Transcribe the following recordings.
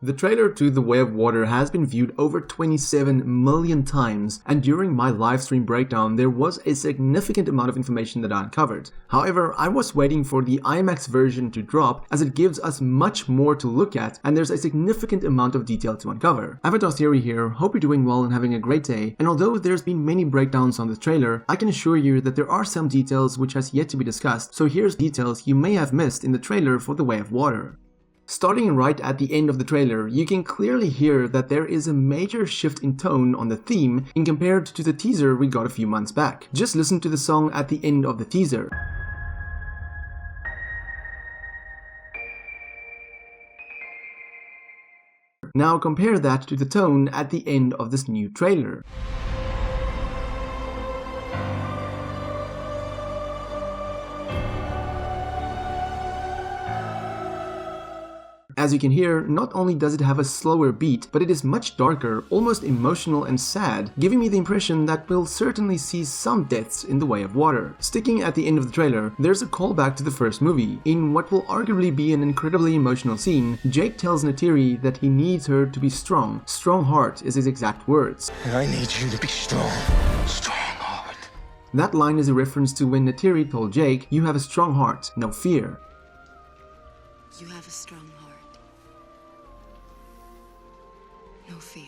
The trailer to The Way of Water has been viewed over 27 million times, and during my livestream breakdown there was a significant amount of information that I uncovered. However, I was waiting for the IMAX version to drop as it gives us much more to look at and there's a significant amount of detail to uncover. Avatar Theory here, hope you're doing well and having a great day, and although there's been many breakdowns on the trailer, I can assure you that there are some details which has yet to be discussed, so here's details you may have missed in the trailer for The Way of Water. Starting right at the end of the trailer, you can clearly hear that there is a major shift in tone on the theme in compared to the teaser we got a few months back. Just listen to the song at the end of the teaser. Now compare that to the tone at the end of this new trailer. As you can hear, not only does it have a slower beat, but it is much darker, almost emotional and sad, giving me the impression that we'll certainly see some deaths in The Way of Water. Sticking at the end of the trailer, there's a callback to the first movie. In what will arguably be an incredibly emotional scene, Jake tells Neytiri that he needs her to be strong. Strong heart is his exact words. And I need you to be strong. Strong heart. That line is a reference to when Neytiri told Jake, "You have a strong heart, no fear." You have a strong heart. No fear.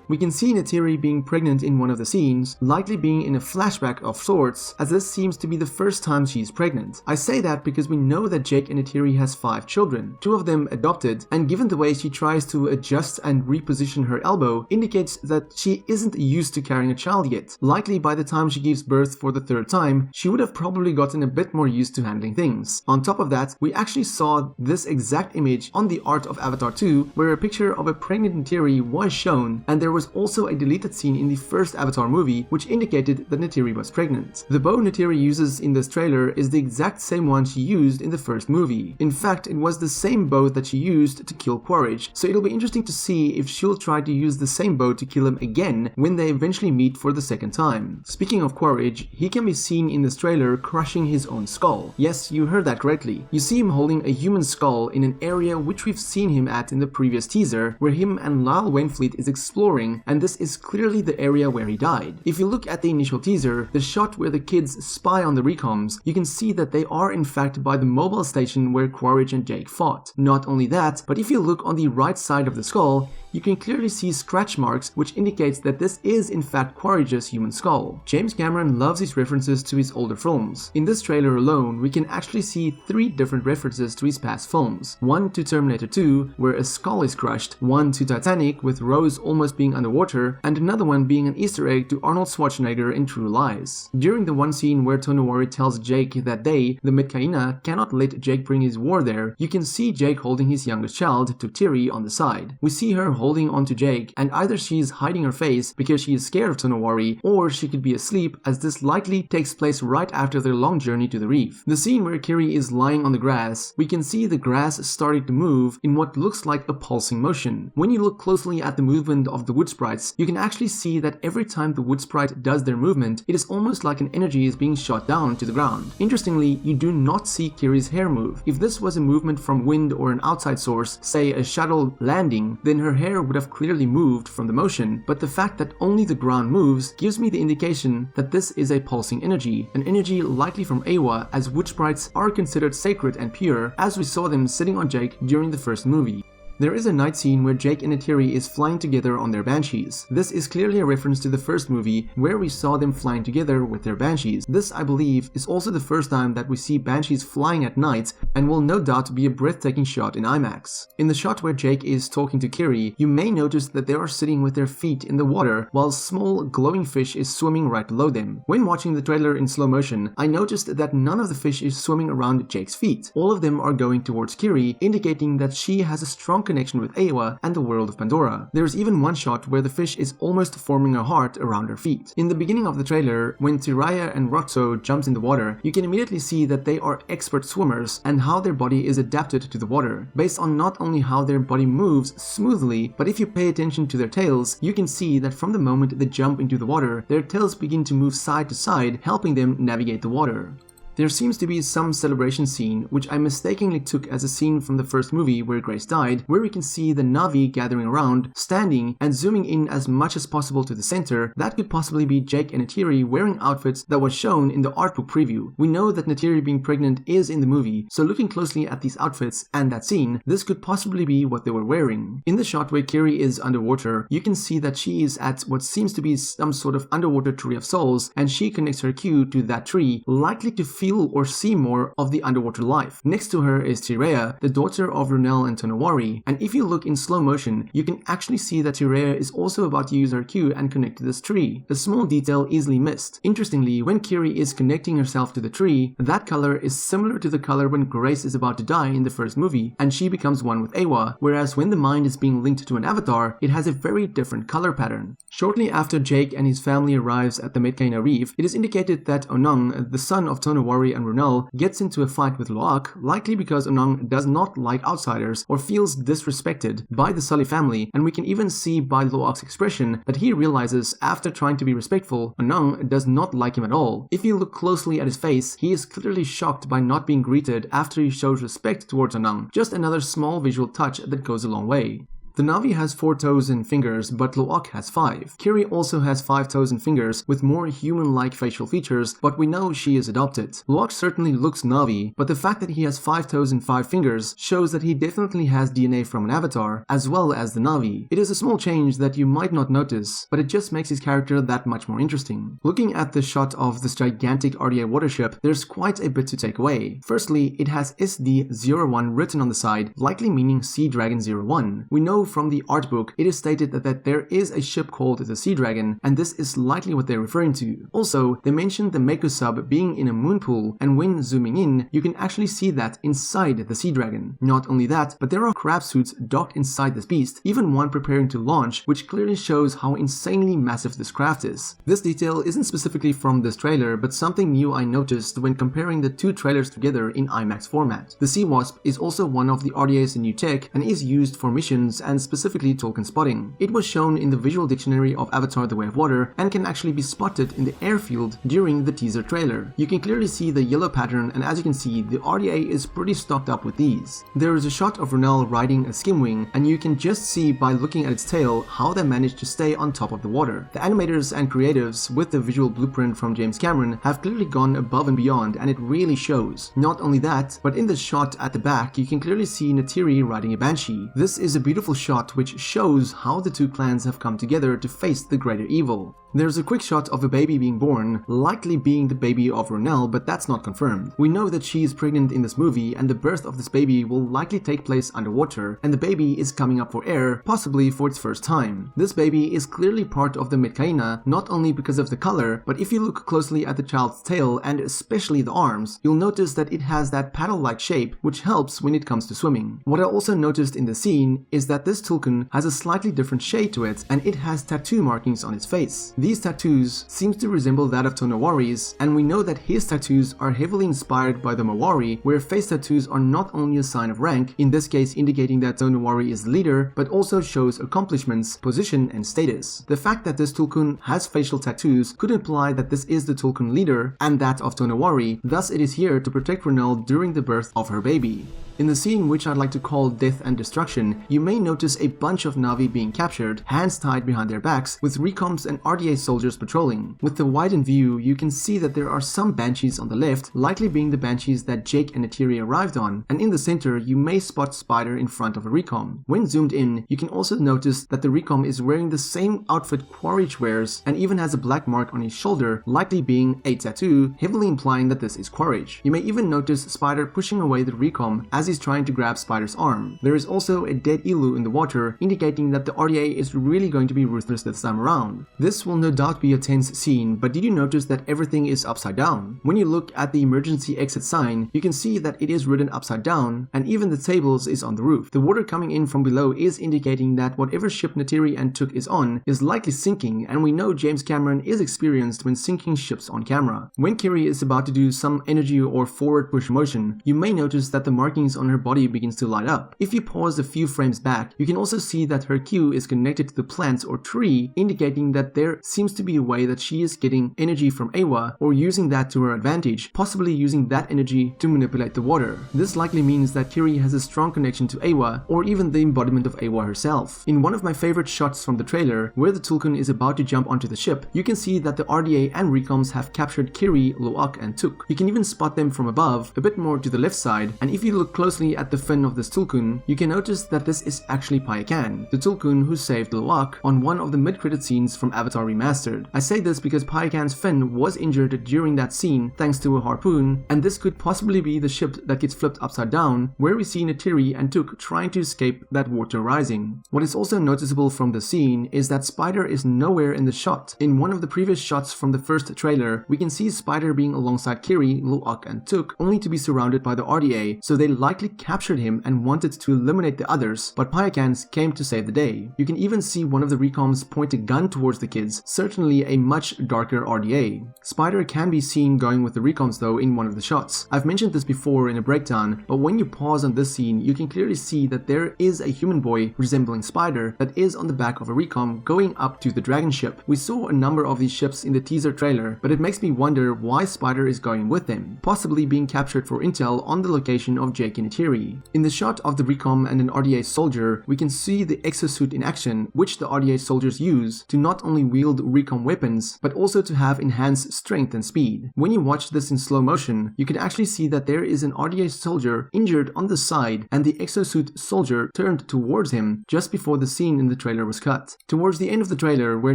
We can see Neytiri being pregnant in one of the scenes, likely being in a flashback of sorts, as this seems to be the first time she's pregnant. I say that because we know that Jake and Neytiri has 5 children, 2 of them adopted, and given the way she tries to adjust and reposition her elbow, indicates that she isn't used to carrying a child yet. Likely by the time she gives birth for the 3rd time, she would have probably gotten a bit more used to handling things. On top of that, we actually saw this exact image on the art of Avatar 2, where a picture of a pregnant Neytiri was shown, and there was also a deleted scene in the first Avatar movie which indicated that Neytiri was pregnant. The bow Neytiri uses in this trailer is the exact same one she used in the first movie. In fact, it was the same bow that she used to kill Quaritch, so it'll be interesting to see if she'll try to use the same bow to kill him again when they eventually meet for the 2nd time. Speaking of Quaritch, he can be seen in this trailer crushing his own skull. Yes, you heard that correctly. You see him holding a human skull in an area which we've seen him at in the previous teaser, where him and Lyle Wainfleet is exploring, and this is clearly the area where he died. If you look at the initial teaser, the shot where the kids spy on the Recoms, you can see that they are in fact by the mobile station where Quaritch and Jake fought. Not only that, but if you look on the right side of the skull, you can clearly see scratch marks, which indicates that this is in fact Quaritch's human skull. James Cameron loves his references to his older films. In this trailer alone, we can actually see 3 different references to his past films. One to Terminator 2, where a skull is crushed, one to Titanic, with Rose almost being underwater, and another one being an Easter egg to Arnold Schwarzenegger in True Lies. During the one scene where Tonowari tells Jake that they, the Metkayina, cannot let Jake bring his war there, you can see Jake holding his youngest child, Neytiri, on the side. We see her holding onto Jake, and either she's hiding her face because she is scared of Tonowari, or she could be asleep, as this likely takes place right after their long journey to the reef. The scene where Kiri is lying on the grass, we can see the grass starting to move in what looks like a pulsing motion. When you look closely at the movement of the Woodsprites, you can actually see that every time the Woodsprite does their movement, it is almost like an energy is being shot down to the ground. Interestingly, you do not see Kiri's hair move. If this was a movement from wind or an outside source, say a shuttle landing, then her hair would have clearly moved from the motion, but the fact that only the ground moves gives me the indication that this is a pulsing energy, an energy likely from Eywa, as Woodsprites are considered sacred and pure, as we saw them sitting on Jake during the first movie. There is a night scene where Jake and Neytiri is flying together on their Banshees. This is clearly a reference to the first movie where we saw them flying together with their Banshees. This, I believe, is also the first time that we see Banshees flying at night and will no doubt be a breathtaking shot in IMAX. In the shot where Jake is talking to Kiri, you may notice that they are sitting with their feet in the water while a small glowing fish is swimming right below them. When watching the trailer in slow motion, I noticed that none of the fish is swimming around Jake's feet. All of them are going towards Kiri, indicating that she has a strong connection with Eywa and the world of Pandora. There's even one shot where the fish is almost forming a heart around her feet. In the beginning of the trailer, when Tsireya and Roxo jumps in the water, you can immediately see that they are expert swimmers and how their body is adapted to the water, based on not only how their body moves smoothly, but if you pay attention to their tails, you can see that from the moment they jump into the water, their tails begin to move side to side, helping them navigate the water. There seems to be some celebration scene, which I mistakenly took as a scene from the first movie where Grace died, where we can see the Na'vi gathering around, standing, and zooming in as much as possible to the center. That could possibly be Jake and Neytiri wearing outfits that was shown in the art book preview. We know that Neytiri being pregnant is in the movie, so looking closely at these outfits and that scene, this could possibly be what they were wearing. In the shot where Kiri is underwater, you can see that she is at what seems to be some sort of underwater tree of souls, and she connects her Q to that tree, likely to feel or see more of the underwater life. Next to her is Tsireya, the daughter of Ronal and Neytiri, and if you look in slow motion, you can actually see that Tsireya is also about to use her Q and connect to this tree, a small detail easily missed. Interestingly, when Kiri is connecting herself to the tree, that color is similar to the color when Grace is about to die in the first movie, and she becomes one with Eywa, whereas when the mind is being linked to an avatar, it has a very different color pattern. Shortly after Jake and his family arrives at the Metkayina Reef, it is indicated that Onang, the son of Neytiri and Ronal, gets into a fight with Loak, likely because Onang does not like outsiders or feels disrespected by the Sully family, and we can even see by Loak's expression that he realizes after trying to be respectful, Onang does not like him at all. If you look closely at his face, he is clearly shocked by not being greeted after he shows respect towards Onang, just another small visual touch that goes a long way. The Na'vi has 4 toes and fingers, but Loak has 5. Kiri also has 5 toes and fingers with more human-like facial features, but we know she is adopted. Loak certainly looks Na'vi, but the fact that he has 5 toes and 5 fingers shows that he definitely has DNA from an avatar, as well as the Na'vi. It is a small change that you might not notice, but it just makes his character that much more interesting. Looking at the shot of this gigantic RDA watership, there's quite a bit to take away. Firstly, it has SD01 written on the side, likely meaning SeaDragon 01. We know from the art book, it is stated that there is a ship called the SeaDragon, and this is likely what they're referring to. Also, they mentioned the Mako sub being in a moon pool, and when zooming in, you can actually see that inside the SeaDragon. Not only that, but there are crab suits docked inside this beast, even one preparing to launch, which clearly shows how insanely massive this craft is. This detail isn't specifically from this trailer, but something new I noticed when comparing the two trailers together in IMAX format. The SeaWasp is also one of the RDA's new tech and is used for missions and specifically Tulkun spotting. It was shown in the visual dictionary of Avatar: The Way of Water and can actually be spotted in the airfield during the teaser trailer. You can clearly see the yellow pattern, and as you can see, the RDA is pretty stocked up with these. There is a shot of Ronal riding a skimwing, and you can just see by looking at its tail how they managed to stay on top of the water. The animators and creatives with the visual blueprint from James Cameron have clearly gone above and beyond, and it really shows. Not only that, but in the shot at the back you can clearly see Neytiri riding a Banshee. This is a beautiful shot which shows how the two clans have come together to face the greater evil. There's a quick shot of a baby being born, likely being the baby of Ronal, but that's not confirmed. We know that she is pregnant in this movie, and the birth of this baby will likely take place underwater, and the baby is coming up for air, possibly for its first time. This baby is clearly part of the Metkayina, not only because of the color, but if you look closely at the child's tail, and especially the arms, you'll notice that it has that paddle-like shape, which helps when it comes to swimming. What I also noticed in the scene is that this Tulkun has a slightly different shade to it, and it has tattoo markings on its face. These tattoos seem to resemble that of Tonawari's, and we know that his tattoos are heavily inspired by the Mawari, where face tattoos are not only a sign of rank, in this case indicating that Tonawari is the leader, but also shows accomplishments, position, and status. The fact that this Tulkun has facial tattoos could imply that this is the Tulkun leader and that of Tonawari, thus it is here to protect Ronal during the birth of her baby. In the scene which I'd like to call Death and Destruction, you may notice a bunch of Na'vi being captured, hands tied behind their backs, with Recoms and RDA soldiers patrolling. With the widened view, you can see that there are some Banshees on the left, likely being the Banshees that Jake and Neytiri arrived on, and in the center you may spot Spider in front of a Recom. When zoomed in, you can also notice that the Recom is wearing the same outfit Quaritch wears, and even has a black mark on his shoulder, likely being a tattoo, heavily implying that this is Quaritch. You may even notice Spider pushing away the Recom as he's trying to grab Spider's arm. There is also a dead elu in the water, indicating that the RDA is really going to be ruthless this time around. This will no doubt be a tense scene, but did you notice that everything is upside down? When you look at the emergency exit sign, you can see that it is written upside down, and even the tables is on the roof. The water coming in from below is indicating that whatever ship Neytiri and Tuk is on is likely sinking, and we know James Cameron is experienced when sinking ships on camera. When Kiri is about to do some energy or forward push motion, you may notice that the markings scenes on her body begins to light up. If you pause a few frames back, you can also see that her Q is connected to the plant or tree, indicating that there seems to be a way that she is getting energy from Eywa or using that to her advantage, possibly using that energy to manipulate the water. This likely means that Kiri has a strong connection to Eywa, or even the embodiment of Eywa herself. In one of my favorite shots from the trailer, where the Tulkun is about to jump onto the ship, you can see that the RDA and Recoms have captured Kiri, Loak, and Tuk. You can even spot them from above, a bit more to the left side, and if you look closely at the fin of this Tulkun, you can notice that this is actually Payakan, the Tulkun who saved Loak on one of the mid-credit scenes from Avatar Remastered. I say this because Payakan's fin was injured during that scene thanks to a harpoon, and this could possibly be the ship that gets flipped upside down, where we see Neytiri and Tuk trying to escape that water rising. What is also noticeable from the scene is that Spider is nowhere in the shot. In one of the previous shots from the first trailer, we can see Spider being alongside Kiri, Loak, and Tuk, only to be surrounded by the RDA, so they likely captured him and wanted to eliminate the others, but Payakans came to save the day. You can even see one of the Recoms point a gun towards the kids, certainly a much darker RDA. Spider can be seen going with the Recoms though in one of the shots. I've mentioned this before in a breakdown, but when you pause on this scene, you can clearly see that there is a human boy resembling Spider that is on the back of a Recom going up to the dragon ship. We saw a number of these ships in the teaser trailer, but it makes me wonder why Spider is going with them, possibly being captured for intel on the location of Jake and Neytiri. In the shot of the Recom and an RDA soldier, we can see the exosuit in action, which the RDA soldiers use to not only wield Recom weapons, but also to have enhanced strength and speed. When you watch this in slow motion, you can actually see that there is an RDA soldier injured on the side and the exosuit soldier turned towards him just before the scene in the trailer was cut. Towards the end of the trailer, where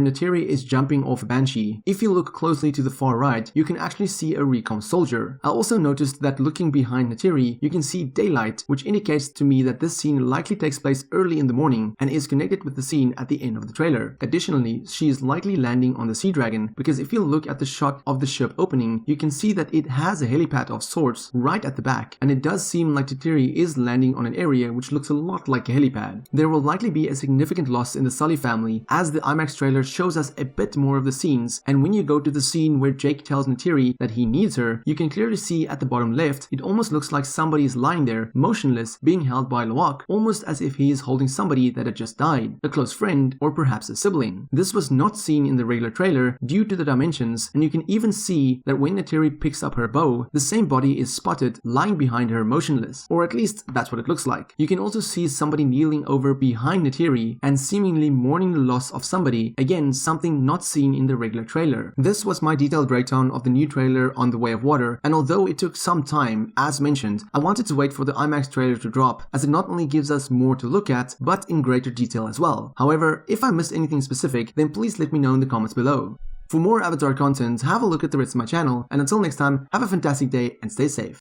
Neytiri is jumping off a Banshee, if you look closely to the far right, you can actually see a Recom soldier. I also noticed that looking behind Neytiri, you can see daylight, which indicates to me that this scene likely takes place early in the morning and is connected with the scene at the end of the trailer. Additionally, she is likely landing on the SeaDragon, because if you look at the shot of the ship opening, you can see that it has a helipad of sorts right at the back, and it does seem like Neytiri is landing on an area which looks a lot like a helipad. There will likely be a significant loss in the Sully family, as the IMAX trailer shows us a bit more of the scenes, and when you go to the scene where Jake tells Neytiri that he needs her, you can clearly see at the bottom left, it almost looks like somebody is lying there, motionless, being held by Loak, almost as if he is holding somebody that had just died, a close friend, or perhaps a sibling. This was not seen in the regular trailer due to the dimensions, and you can even see that when Neytiri picks up her bow, the same body is spotted lying behind her motionless, or at least that's what it looks like. You can also see somebody kneeling over behind Neytiri and seemingly mourning the loss of somebody, again something not seen in the regular trailer. This was my detailed breakdown of the new trailer On the Way of Water, and although it took some time, as mentioned, I wanted to wait for the IMAX trailer to drop, as it not only gives us more to look at, but in greater detail as well. However, if I missed anything specific, then please let me know in the comments below. For more Avatar content, have a look at the rest of my channel, and until next time, have a fantastic day and stay safe.